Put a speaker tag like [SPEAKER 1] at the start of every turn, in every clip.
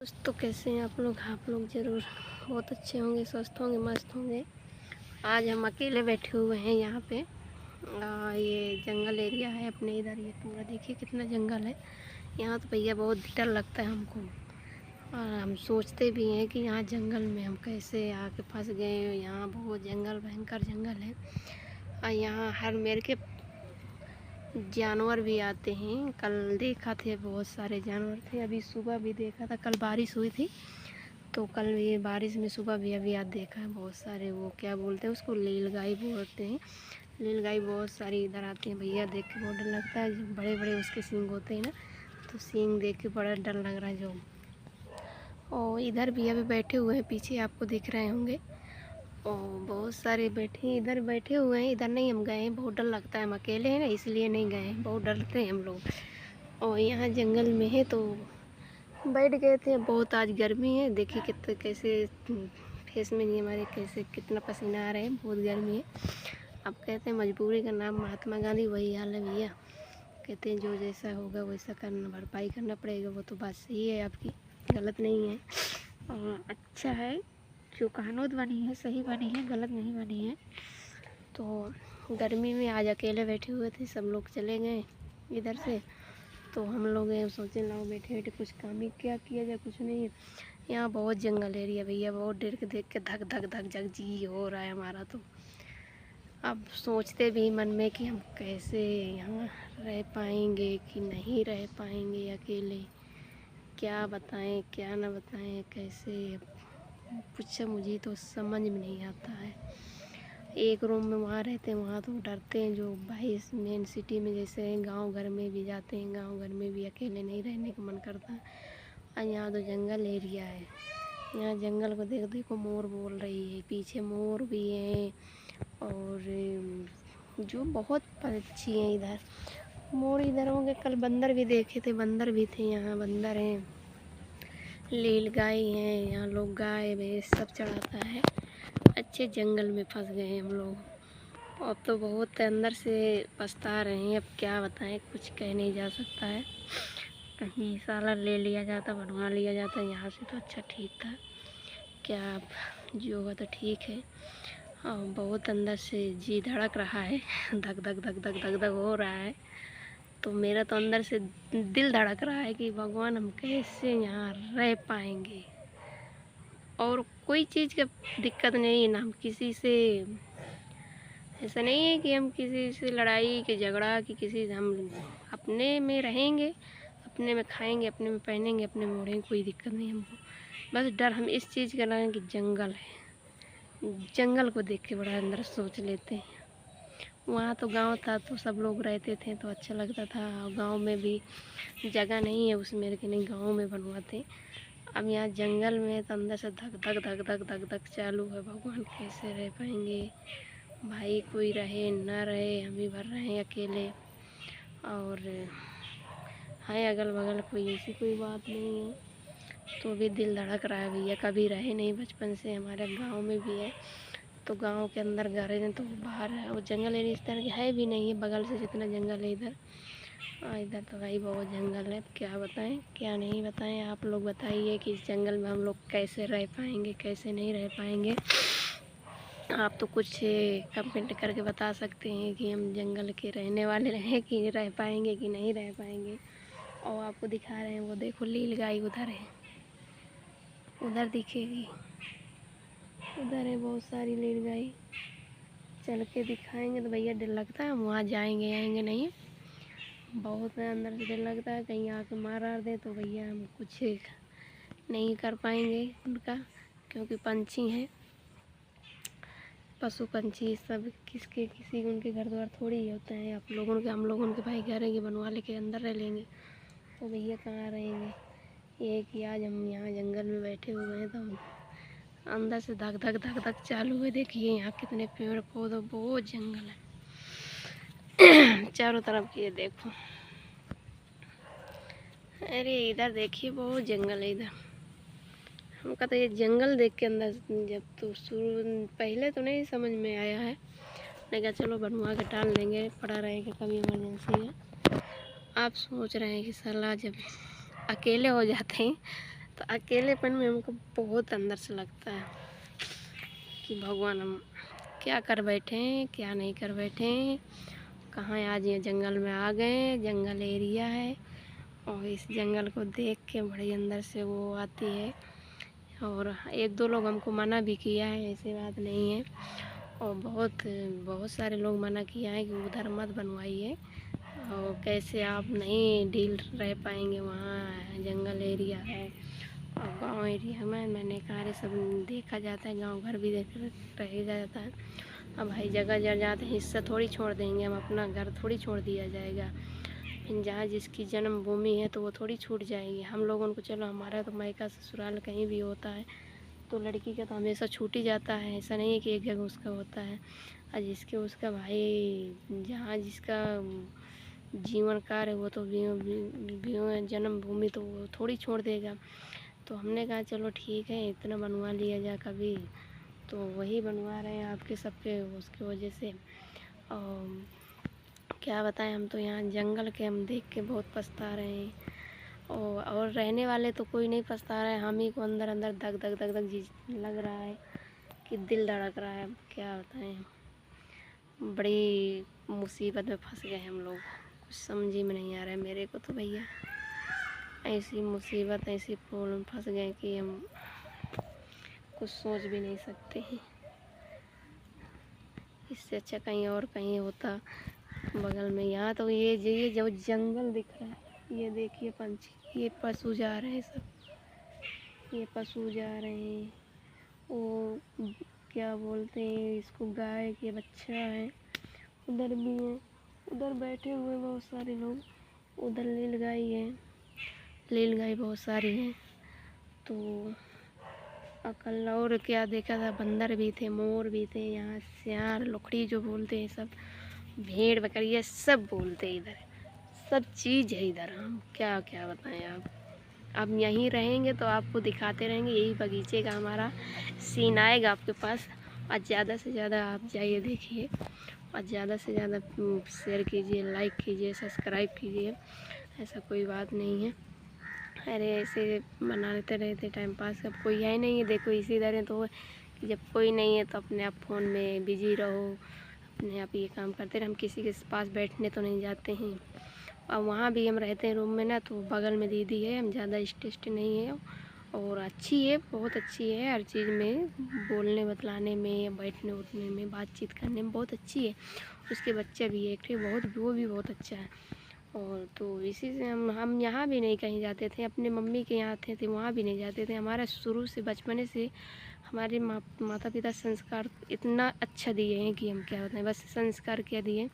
[SPEAKER 1] दोस्तों कैसे हैं आप लोग ज़रूर बहुत अच्छे होंगे, स्वस्थ होंगे, मस्त होंगे। आज हम अकेले बैठे हुए हैं यहाँ पे। ये जंगल एरिया है अपने इधर। ये पूरा देखिए कितना जंगल है यहाँ। तो भैया बहुत डर लगता है हमको, और हम सोचते भी हैं कि यहाँ जंगल में हम कैसे आके फंस गए। यहाँ बहुत जंगल, भयंकर जंगल है। और यहाँ हर मेरे के जानवर भी आते हैं। कल देखा थे बहुत सारे जानवर थे, अभी सुबह भी देखा था। कल बारिश हुई थी तो कल ये बारिश में सुबह भी अभी आज देखा है बहुत सारे। वो क्या बोलते हैं उसको, नीलगाय बोलते हैं। नीलगाय बहुत सारी इधर आती हैं भैया। देख के बहुत डर लगता है। जो बड़े बड़े उसके सींग होते हैं ना, तो सींग देख के बड़ा डर लग रहा है जो। और इधर भी अभी बैठे हुए हैं, पीछे आपको दिख रहे होंगे। और बहुत सारे इधर बैठे हुए हैं। इधर नहीं हम गए हैं, बहुत डर लगता है। हम अकेले हैं ना, इसलिए नहीं गए हैं, बहुत डरते हैं हम लोग। और यहाँ जंगल में है तो बैठ गए थे। बहुत आज गर्मी है, देखिए कितने कैसे फेस में नहीं हमारे कैसे कितना पसीना आ रहा है, बहुत गर्मी है। अब कहते हैं मजबूरी का नाम महात्मा गांधी, वही हाल है भैया। कहते हैं जो जैसा होगा वैसा करना, भरपाई करना पड़ेगा। वो तो बात सही है आपकी, गलत नहीं है। और अच्छा है जो कहानूत बनी है, सही बनी है, गलत नहीं बनी है। तो गर्मी में आज अकेले बैठे हुए थे, सब लोग चले गए इधर से। तो हम लोग सोचे लाओ बैठे बैठे कुछ काम ही क्या किया जाए, कुछ नहीं है। यहाँ बहुत जंगल एरिया भैया, बहुत देर के देख के धक धक धक धक जी हो रहा है हमारा। तो अब सोचते भी मन में कि हम कैसे यहाँ रह पाएंगे कि नहीं रह पाएंगे अकेले। क्या बताएं क्या ना बताएं, कैसे कुछ मुझे तो समझ में नहीं आता है। एक रूम में वहाँ रहते हैं, वहाँ तो डरते हैं। जो भाई मेन सिटी में जैसे गांव घर में भी जाते हैं, गांव घर में भी अकेले नहीं रहने का मन करता। और यहाँ तो जंगल एरिया है। यहाँ जंगल को देखो देखो, मोर बोल रही है, पीछे मोर भी हैं। और जो बहुत पक्षी हैं इधर। मोर इधर होंगे, कल बंदर भी देखे थे, बंदर भी थे यहाँ, बंदर हैं। नीलगाय हैं यहाँ, लोग गाय भैंस सब चढ़ाता है। अच्छे जंगल में फंस गए हैं हम लोग। अब तो बहुत अंदर से पछता रहे हैं। अब क्या बताएं, कुछ कह नहीं जा सकता है। कहीं साला ले लिया जाता, बनवा लिया जाता यहाँ से तो अच्छा ठीक था। क्या अब जो होगा तो ठीक है। और बहुत अंदर से जी धड़क रहा है, धक धक धक धक धक धक हो रहा है। तो मेरा तो अंदर से दिल धड़क रहा है कि भगवान हम कैसे यहाँ रह पाएंगे। और कोई चीज़ का दिक्कत नहीं है ना, हम किसी से ऐसा नहीं है कि हम किसी से लड़ाई कि झगड़ा कि किसी से। हम अपने में रहेंगे, अपने में खाएंगे, अपने में पहनेंगे, अपने में ओढ़ेंगे, कोई दिक्कत नहीं हमको। बस डर हम इस चीज़ का लगे कि जंगल है। जंगल को देख के बड़ा अंदर सोच लेते हैं। वहाँ तो गांव था तो सब लोग रहते थे तो अच्छा लगता था। गांव में भी जगह नहीं है उसमें कि नहीं गांव में बनवाते। अब यहाँ जंगल में तो अंदर से धक धक धक धक धक धक चालू है। भगवान कैसे रह पाएंगे भाई, कोई रहे ना रहे, हम ही भर रहे हैं अकेले। और है अगल बगल कोई ऐसी कोई बात नहीं है, तो भी दिल धड़क रहा है भैया। कभी रहे नहीं, बचपन से हमारे गांव में भी है तो गांव के अंदर घर है तो बाहर है। और जंगल एरिया इस तरह के है भी नहीं है बगल से जितना जंगल है इधर। इधर तो भाई बहुत जंगल है। क्या बताएं क्या नहीं बताएं, आप लोग बताइए कि इस जंगल में हम लोग कैसे रह पाएंगे, कैसे नहीं रह पाएंगे। आप तो कुछ कमेंट करके बता सकते हैं कि हम जंगल के रहने वाले रहें कि रह पाएंगे कि नहीं रह पाएंगे। और आपको दिखा रहे हैं वो देखो नीलगाय उधर है, उधर दिखेगी, उधर है बहुत सारी नीलगाय। चल के दिखाएंगे तो भैया डर लगता है, हम वहाँ जाएंगे आएंगे नहीं। बहुत अंदर से डर लगता है कहीं आके मार दे तो भैया हम कुछ नहीं कर पाएंगे उनका, क्योंकि पंछी हैं, पशु पंछी सब किसके किसी उनके घर द्वार थोड़ी ही होते हैं। आप लोगों के हम लोगों के भाई घर है बनवा लेके अंदर रह लेंगे तो भैया कहाँ रहेंगे। ये कि आज हम यहाँ जंगल में बैठे हुए हैं तो अंदर से धक धक धक धक चालू है। देखिए यहाँ कितने पेड़ पौधे, बहुत जंगल है चारों तरफ। ये देखो, अरे इधर देखिए बहुत जंगल है इधर। हमका तो ये जंगल देख के अंदर जब तो शुरू पहले तो नहीं समझ में आया है, मैं कहा चलो बनवा के टाल देंगे, पड़ा रहेगा कभी इमरजेंसी है। आप सोच रहे हैं कि साला जब अकेले हो जाते हैं तो अकेलेपन में हमको बहुत अंदर से लगता है कि भगवान हम क्या कर बैठे हैं, क्या नहीं कर बैठे हैं। कहाँ आज ये जंगल में आ गए, जंगल एरिया है और इस जंगल को देख के बड़ी अंदर से वो आती है। और एक दो लोग हमको मना भी किया है, ऐसी बात नहीं है। और बहुत सारे लोग मना किया है कि उधर मत बनवाइए और कैसे आप नहीं डील रह पाएंगे, वहाँ जंगल एरिया है और गांव एरिया में। मैंने कहा अरे सब देखा जाता है, गांव घर भी देख रह जाता है। अब भाई जगह जड़ जाते हैं, हिस्सा थोड़ी छोड़ देंगे हम, अपना घर थोड़ी छोड़ दिया जाएगा। फिर जहाँ जिसकी जन्मभूमि है तो वो थोड़ी छूट जाएगी। हम लोगों को चलो, हमारा तो मायका ससुराल कहीं भी होता है तो लड़की का तो हमेशा छूट ही जाता है, ऐसा नहीं है कि एक जगह उसका होता है। और जिसके उसका भाई जहाँ जिसका जीवन कार्य वो तो जन्मभूमि तो वो थोड़ी छोड़ देगा। तो हमने कहा चलो ठीक है, इतना बनवा लिया जाए कभी, तो वही बनवा रहे हैं आपके सबके उसकी वजह से। और क्या बताएं, हम तो यहाँ जंगल के हम देख के बहुत पछता रहे हैं। और रहने वाले तो कोई नहीं पछता रहा है, हम ही को अंदर अंदर धक धक धक धक जी लग रहा है कि दिल धड़क रहा है। अब क्या बताएं, बड़ी मुसीबत में फंस गए हम लोग, कुछ समझ ही में नहीं आ रहा है मेरे को तो भैया। ऐसी मुसीबत, ऐसी प्रॉब्लम फंस गए कि हम कुछ सोच भी नहीं सकते हैं। इससे अच्छा कहीं और कहीं होता बगल में। यहाँ तो ये जो जंगल दिख रहा है, ये देखिए पंछी, ये पशु जा रहे हैं सब, ये पशु जा रहे हैं। वो क्या बोलते हैं इसको, गाय के बच्चा है, उधर भी है, उधर बैठे हुए बहुत सारे लोग, उधर नीलगाय है, नीलगाय बहुत सारी हैं। तो कल और क्या देखा था, बंदर भी थे, मोर भी थे, यहाँ सियार लोखड़ी जो बोलते हैं सब, भेड़ बकरियाँ सब बोलते हैं इधर, सब चीज़ है इधर। हम क्या क्या बताएं आप यहीं रहेंगे तो आपको दिखाते रहेंगे, यही बगीचे का हमारा सीन आएगा आपके पास। और ज़्यादा से ज़्यादा आप जाइए देखिए, और ज़्यादा से ज़्यादा शेयर कीजिए, लाइक कीजिए, सब्सक्राइब कीजिए, ऐसा कोई बात नहीं है। अरे ऐसे बनाते रहते टाइम पास, अब कोई है नहीं है, देखो इसी तरह तो जब कोई नहीं है तो अपने आप फ़ोन में बिजी रहो, अपने आप ये काम करते रहे। हम किसी के पास बैठने तो नहीं जाते हैं। और वहाँ भी हम रहते हैं रूम में ना, तो बगल में दीदी है, हम ज़्यादा स्टेस्ट नहीं है और अच्छी है, बहुत अच्छी है हर चीज़ में, बोलने बतलाने में, बैठने उठने में, बातचीत करने में बहुत अच्छी है। उसके बच्चे भी एक थे, वो भी बहुत अच्छा है। और तो इसी से हम यहाँ भी नहीं कहीं जाते थे, अपने मम्मी के यहाँ थे वहाँ भी नहीं जाते थे। हमारा शुरू से बचपने से हमारे माता पिता संस्कार इतना अच्छा दिए हैं कि हम क्या बताएं। बस संस्कार क्या दिए,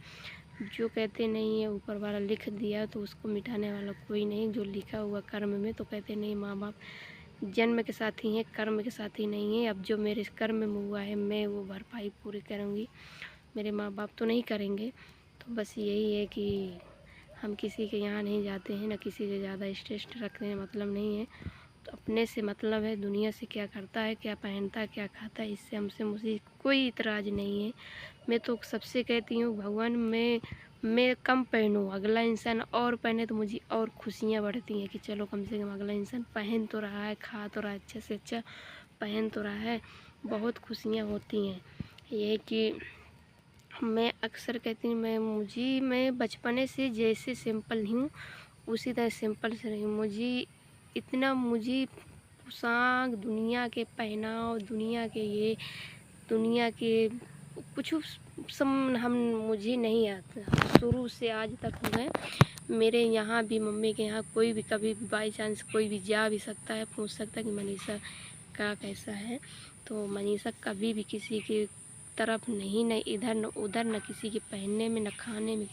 [SPEAKER 1] जो कहते नहीं है ऊपर वाला लिख दिया तो उसको मिटाने वाला कोई नहीं। जो लिखा हुआ कर्म में, तो कहते नहीं माँ बाप जन्म के साथ ही हैं, कर्म के साथ ही नहीं है। अब जो मेरे कर्म में हुआ है मैं वो भरपाई पूरी करूँगी, मेरे माँ बाप तो नहीं करेंगे। तो बस यही है कि हम किसी के यहाँ नहीं जाते हैं, ना किसी से ज़्यादा स्टेस्ट रखने में मतलब नहीं है। तो अपने से मतलब है, दुनिया से क्या करता है, क्या पहनता है, क्या खाता है, इससे हमसे मुझे कोई इतराज़ नहीं है। मैं तो सबसे कहती हूँ भगवान मैं कम पहनूँ, अगला इंसान और पहने तो मुझे और खुशियाँ बढ़ती हैं कि चलो कम से कम अगला इंसान पहन तो रहा है, खा तो रहा है, अच्छे से अच्छा पहन तो रहा है, बहुत खुशियाँ होती हैं। ये कि मैं अक्सर कहती हूँ मैं बचपने से जैसे सिंपल हूँ उसी तरह सिंपल से रही हूँ। मुझे पोशाक, दुनिया के पहनाव, दुनिया के कुछ मुझे नहीं आता। शुरू से आज तक हो गए मेरे यहाँ भी, मम्मी के यहाँ कोई भी कभी भी बाई चांस कोई भी जा भी सकता है, पूछ सकता है कि मनीषा का कैसा है। तो मनीषा कभी भी किसी की तरफ नहीं, न इधर न उधर, न किसी के पहनने में, न खाने में।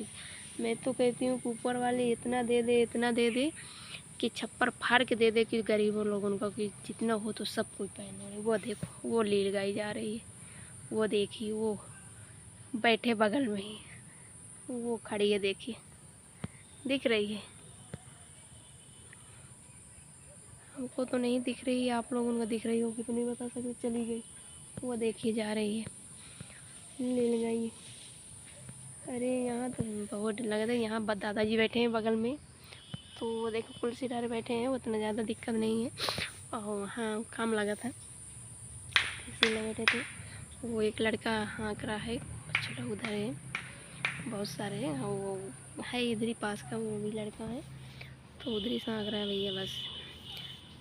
[SPEAKER 1] मैं तो कहती हूँ कि ऊपर वाले इतना दे दे कि छप्पर फाड़ के दे दे कि गरीबों लोगों को, कि जितना हो तो सब कोई पहने। वो देखो वो नीलगाय जा रही है, वो देखिए वो बैठे बगल में ही, वो खड़ी है देखिए, दिख रही है हमको तो नहीं दिख रही है, आप लोगों को दिख रही होगी तो नहीं बता सकते। चली गई, वो देखिए जा रही है नीलगाय। अरे यहाँ तो बहुत डर लग रहा है। यहाँ दादाजी बैठे हैं बगल में, तो वो देखो कुर्सी डाले बैठे हैं, उतना ज़्यादा दिक्कत नहीं है। और वहाँ काम लगा था, इसी में बैठे थे। वो एक लड़का हाँक रहा है, बच्चे लोग उधर है, बहुत सारे हैं। वो है इधर ही पास का, वो भी लड़का है, तो उधर ही से हाँक रहा है भैया बस।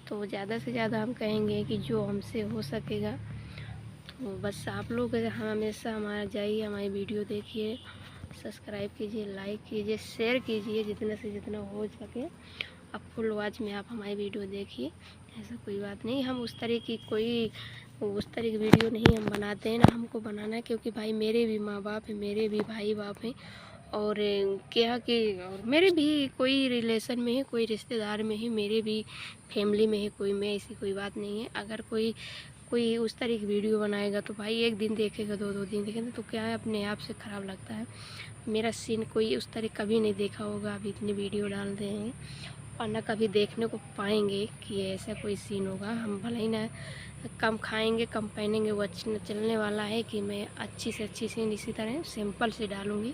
[SPEAKER 1] तो ज़्यादा से ज़्यादा हम कहेंगे कि जो हमसे हो सकेगा, तो बस आप लोग हमेशा हमारा जाइए, हमारी वीडियो देखिए, सब्सक्राइब कीजिए, लाइक कीजिए, शेयर कीजिए, जितना से जितना हो सके। अब फुल वॉच में आप हमारी वीडियो देखिए, ऐसा कोई बात नहीं। हम उस तरह की वीडियो नहीं हम बनाते हैं, ना हमको बनाना है, क्योंकि भाई मेरे भी माँ बाप हैं, मेरे भी भाई बाप हैं, और क्या कि और मेरे भी कोई रिलेशन में है, कोई रिश्तेदार में है, मेरे भी फैमिली में है कोई, मैं ऐसी कोई बात नहीं है। अगर कोई उस तरह की वीडियो बनाएगा तो भाई एक दिन देखेगा, दो दिन देखेगा, तो क्या है, अपने आप से ख़राब लगता है। मेरा सीन कोई उस तरह कभी नहीं देखा होगा, अभी इतनी वीडियो डाल रहे हैं, और ना कभी देखने को पाएंगे कि ऐसा कोई सीन होगा। हम भले ही ना कम खाएंगे, कम पहनेंगे, वो चलने वाला है कि मैं अच्छी से अच्छी सीन इसी तरह सिंपल से डालूँगी,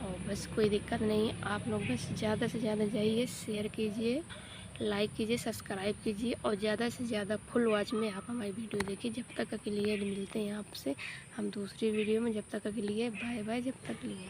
[SPEAKER 1] और बस कोई दिक्कत नहीं है। आप लोग बस ज़्यादा से ज़्यादा जाइए, शेयर कीजिए, लाइक कीजिए, सब्सक्राइब कीजिए, और ज़्यादा से ज़्यादा फुल वॉच में आप हमारी वीडियो देखिए। जब तक के लिए मिलते हैं आपसे हम दूसरी वीडियो में, जब तक के लिए बाय बाय, जब तक के लिए।